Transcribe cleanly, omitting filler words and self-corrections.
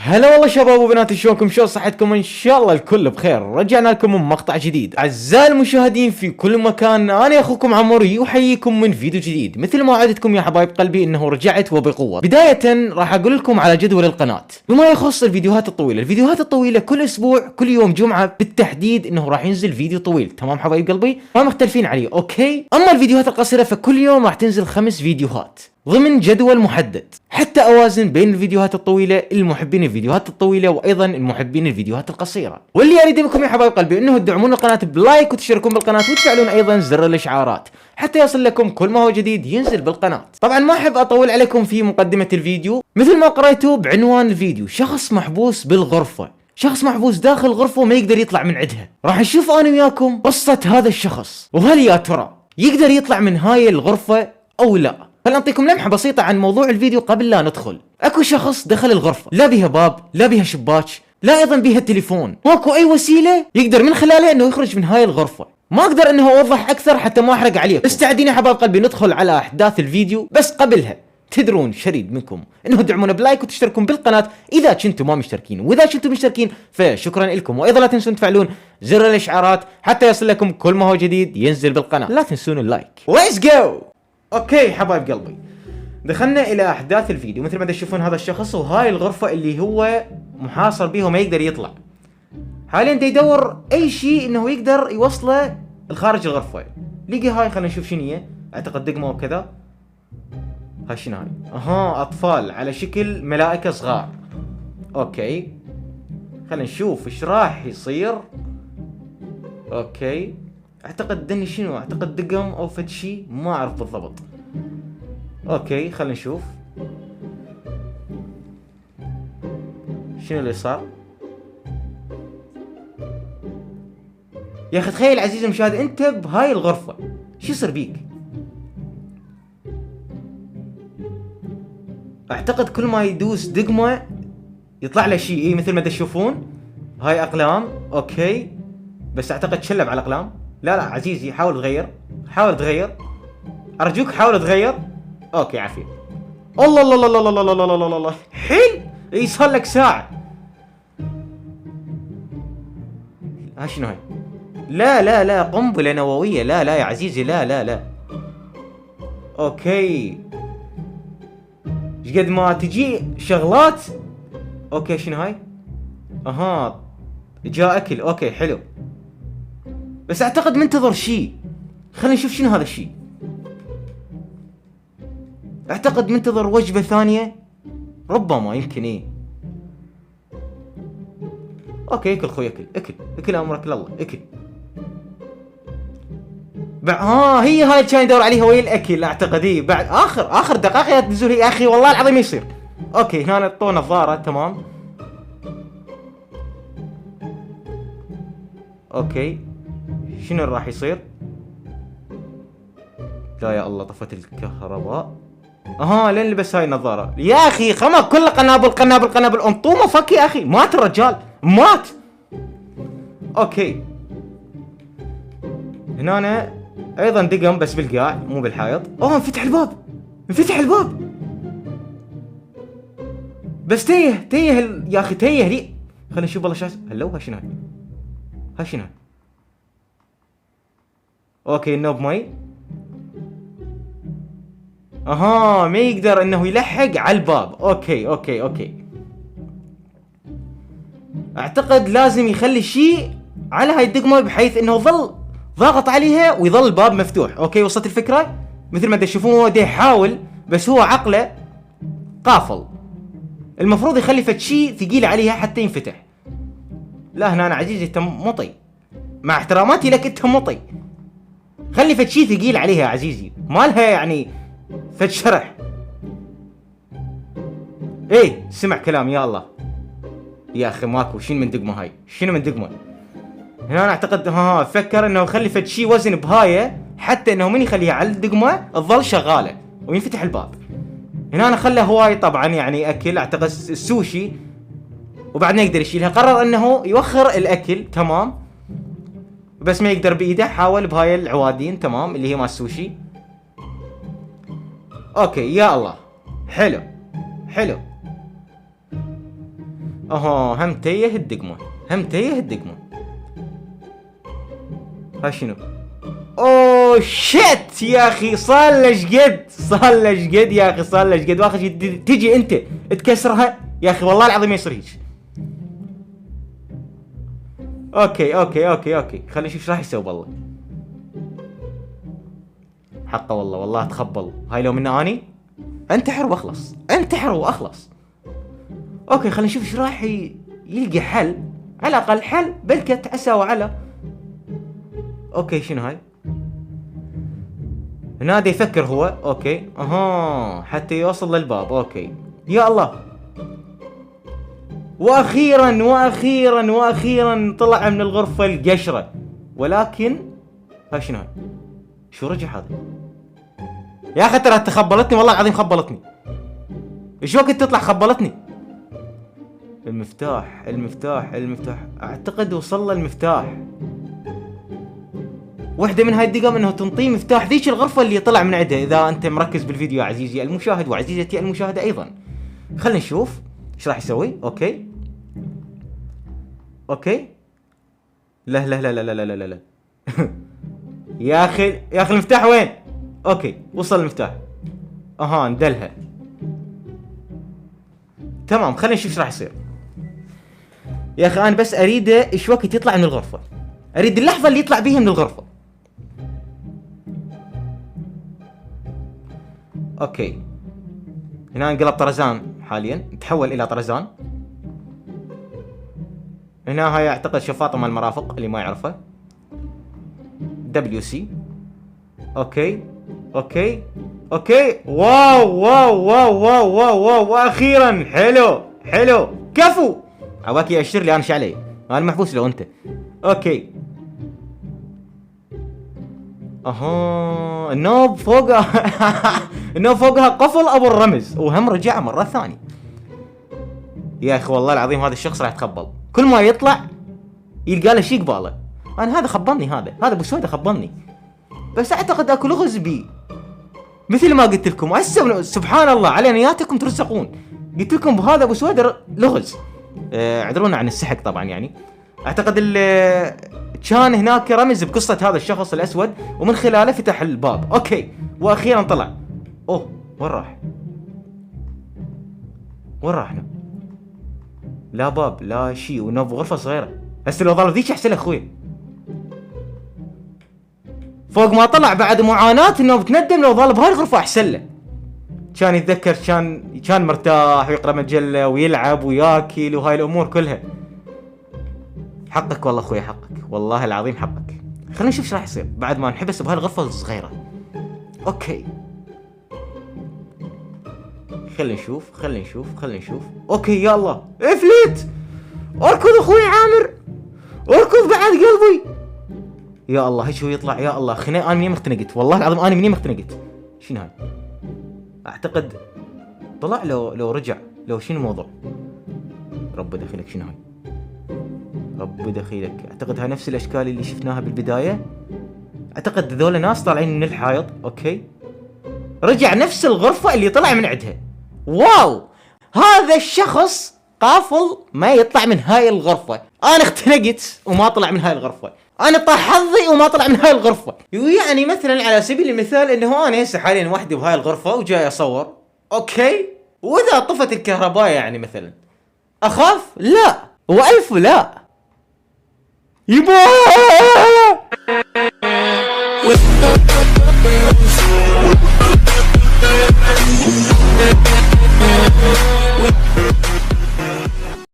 هلا والله شباب وبنات، شلونكم؟ شو صحتكم؟ ان شاء الله الكل بخير. رجعنا لكم من مقطع جديد. اعزائي المشاهدين في كل مكان، انا اخوكم عمري احييكم من فيديو جديد. مثل ما وعدتكم يا حبايب قلبي انه رجعت وبقوه. بدايه راح اقول لكم على جدول القناه بما يخص الفيديوهات الطويله. الفيديوهات الطويله كل اسبوع كل يوم جمعه بالتحديد انه راح ينزل فيديو طويل، تمام حبايب قلبي؟ ما مختلفين عليه، اوكي؟ اما الفيديوهات القصيره فكل يوم راح تنزل 5 فيديوهات ضمن جدول محدد، حتى اوازن بين الفيديوهات الطويله، المحبين الفيديوهات الطويله وايضا المحبين الفيديوهات القصيره. واللي اريد منكم يا حبايب قلبي انه تدعمون القناه بلايك وتشتركون بالقناه وتفعلون ايضا زر الاشعارات حتى يصل لكم كل ما هو جديد ينزل بالقناه. طبعا ما احب اطول عليكم في مقدمه الفيديو، مثل ما قريتوا بعنوان الفيديو، شخص محبوس بالغرفه، شخص محبوس داخل غرفه وما يقدر يطلع من عندها. راح نشوف انا وياكم قصه هذا الشخص، وهل يا ترى يقدر يطلع من هاي الغرفه او لا. خلينا نعطيكم لمحه بسيطه عن موضوع الفيديو قبل لا ندخل. اكو شخص دخل الغرفه، لا بيها باب لا بيها شباك لا ايضا بيها تليفون، ماكو اي وسيله يقدر من خلالها انه يخرج من هاي الغرفه. ما اقدر انه اوضح اكثر حتى ما احرق عليكم. مستعدين يا حبايب قلبي ندخل على احداث الفيديو؟ بس قبلها تدرون شريد منكم انه تدعمونا بلايك وتشتركون بالقناه اذا كنتم ما مشتركين، واذا كنتم مشتركين فشكرا لكم، وايضا لا تنسون تفعلون زر الاشعارات حتى يصل لكم كل ما هو جديد ينزل بالقناه. لا تنسون اللايك. ليتس جو. اوكي حبايب قلبي، دخلنا الى احداث الفيديو. مثل ما تشوفون هذا الشخص وهاي الغرفه اللي هو محاصر بيها وما يقدر يطلع. حاليا دا يدور اي شيء انه يقدر يوصله لخارج الغرفه. لقي هاي، خلينا نشوف شنو هي. اعتقد دقمه وكذا. هاي شنو هاي؟ اها، اطفال على شكل ملائكه صغار. اوكي، خلينا نشوف ايش راح يصير. اوكي، اعتقد دني شنو، اعتقد دقم او فد شيء، ما اعرف بالضبط. اوكي خلينا نشوف شنو اللي صار. يا اخي تخيل عزيزي المشاهد انت بهاي الغرفه، شو يصير بيك؟ اعتقد كل ما يدوس دقمه يطلع له شيء. اي مثل ما تشوفون هاي اقلام. اوكي بس اعتقد شلب على الاقلام. لا عزيزي حاول تغير، حاول تغير ارجوك، حاول تغير. اوكي عافيه. الله الله الله الله الله الله الله الله، حيل. اي صار لك ساعه. ها شنو هاي؟ لا قنبله نوويه. لا يا عزيزي، لا. اوكي ايش قد ما تجي شغلات. اوكي شنو هاي؟ اها جاء اكل. اوكي حلو، بس اعتقد منتظر شيء. خلينا نشوف شنو هذا الشيء. اعتقد منتظر وجبة ثانية ربما، يمكن. ايه اوكي اكل خوي، اكل امرك لله، اكل. هي هاي اللي كان يدور عليها وين الاكل. اعتقد ايه بعد اخر دقائق يا نزول يا اخي، والله العظيم ما يصير. اوكي هنا نطوا نظارة، تمام. اوكي شنو راح يصير؟ لا يا الله طفت الكهرباء. لين لبس هاي النظارة. يا اخي خمك كله قنابل انطومه فك يا اخي. مات الرجال، مات. اوكي هنا أنا ايضا دقم بس بالقاع مو بالحائط. انفتح الباب. بس تيه يا اخي، تيه لي. خلينا نشوف والله شاشه. هلو ها شنو هاي؟ اوكي النوب مي. ما يقدر انه يلحق على الباب. اوكي اعتقد لازم يخلي شيء على هاي الدقمه بحيث انه ظل ضاغط عليها ويظل الباب مفتوح. اوكي وصلت الفكره. مثل ما تشوفون هو دا يحاول بس هو عقله قافل. المفروض يخلي فد شيء ثقيل عليها حتى ينفتح. لا هنا انا عزيزي انت مطي، مع احتراماتي لك انت مطي. خلي فد شيء ثقيل عليها يا عزيزي، مالها يعني فد شرح. ايه سمع كلام يا الله. يا اخي ماكو. شنو من دقمه هاي؟ هنا أنا اعتقد فكر انه يخلي فد شيء وزن بهايه حتى انه من يخليها على الدقمه تظل شغاله وينفتح الباب. هنا أنا خلى هواي طبعا يعني اكل، اعتقد السوشي، وبعد ما يقدر يشيلها قرر انه يوخر الاكل، تمام. بس ما يقدر بايده، حاول بهاي العوادين، تمام، اللي هي مال السوشي. اوكي يا الله حلو. هم تيه الدقمة، هم تيه الدقمة. ها شنو؟ اوه شيت يا اخي، صار له شقد، صار له شقد يا اخي، صار له شقد. واخر شيء تجي انت تكسرها يا اخي، والله العظيم ما يصير هيك. اوكي خلينا نشوف ايش راح يسوي. والله حقه، والله تخبل. هاي لو مني اني انتحر واخلص، انتحر واخلص. اوكي خلينا نشوف ايش راح يلقى حل، على الاقل حل بلكت عسى وعلى. اوكي شنو هاي؟ هنا دا يفكر هو. اوكي حتى يوصل للباب. اوكي يا الله، واخيرا طلع من الغرفة القشرة. ولكن ها شنو هاي؟ شو رجع هذا؟ يا اخي ترى تخبلتني، والله العظيم خبلتني. ايش وقت تطلع خبلتني؟ المفتاح اعتقد وصل له المفتاح. واحدة من هاي الدقم انه تنطيه مفتاح ذيك الغرفة اللي طلع من عندها، اذا انت مركز بالفيديو يا عزيزي المشاهد وعزيزتي المشاهدة ايضا. خلينا نشوف ايش راح يسوي. اوكي لا لا لا لا لا لا لا لا يا اخي المفتاح وين؟ اوكي وصل المفتاح. ندلها. تمام خلينا نشوف ايش راح يصير. يا اخي انا بس اريده ايش وقت يطلع من الغرفة، اريد اللحظة اللي يطلع بيها من الغرفة. اوكي هنا انقلب طرزان حاليا، تحول الى طرزان. هنا هاي اعتقد شفاطة مال المرافق اللي ما يعرفه، WC. اوكي واو واخيرا حلو كفو. عواكي اشتر لي انا شعلي، انا محبوس لو انت. اوكي النوب فوقها النوب فوقها قفل ابو الرمز، وهم رجع مرة ثانية. يا اخي والله العظيم هذا الشخص راح يتخبل، كل ما يطلع يلقى له شيء قباله. انا هذا خبلني، هذا ابو سويدة خبلني، بس اعتقد اكو لغز بي. مثل ما قلت لكم هسه سبحان الله على نياتكم ترزقون. قلت لكم بهذا ابو سويدة لغز. اعذرونا عن السحق طبعا، يعني اعتقد كان هناك رمز بقصة هذا الشخص الاسود، ومن خلاله فتح الباب. اوكي واخيرا طلع. وين راح؟ لا باب لا شيء، ونوب غرفة صغيرة. هسه لو ظل ذيك احسن اخوي. فوق ما طلع بعد معاناة انه بتندم، لو ظل بهاي الغرفة احسن له. كان يتذكر كان مرتاح ويقرا مجلة ويلعب وياكل وهاي الامور كلها. حقك والله اخوي، حقك والله العظيم حقك. خلينا نشوف ايش راح يصير بعد ما نحبس بهاي الغرفة الصغيرة. اوكي خلينا نشوف. اوكي يا الله افلت، اركض اخوي عامر، اركض بعد قلبي. يا الله هيك هو يطلع. يا الله انا مني مختنقت، والله العظيم انا مني مختنقت. شنو هاي؟ اعتقد طلع لو رجع، لو شنو الموضوع؟ رب دخيلك شنو هاي؟ رب دخيلك. اعتقد هاي نفس الاشكال اللي شفناها بالبداية. اعتقد ذولا ناس طالعين من الحائط. اوكي رجع نفس الغرفة اللي طلع من عندها. واو هذا الشخص قافل ما يطلع من هاي الغرفة. انا اختنقت وما طلع من هاي الغرفة، انا طاح حظي وما طلع من هاي الغرفة. يعني مثلا على سبيل المثال انه انا هسه حاليا وحدي بهاي الغرفة وجاي اصور. اوكي واذا طفت الكهرباء يعني مثلا اخاف؟ لا والف لا يبا.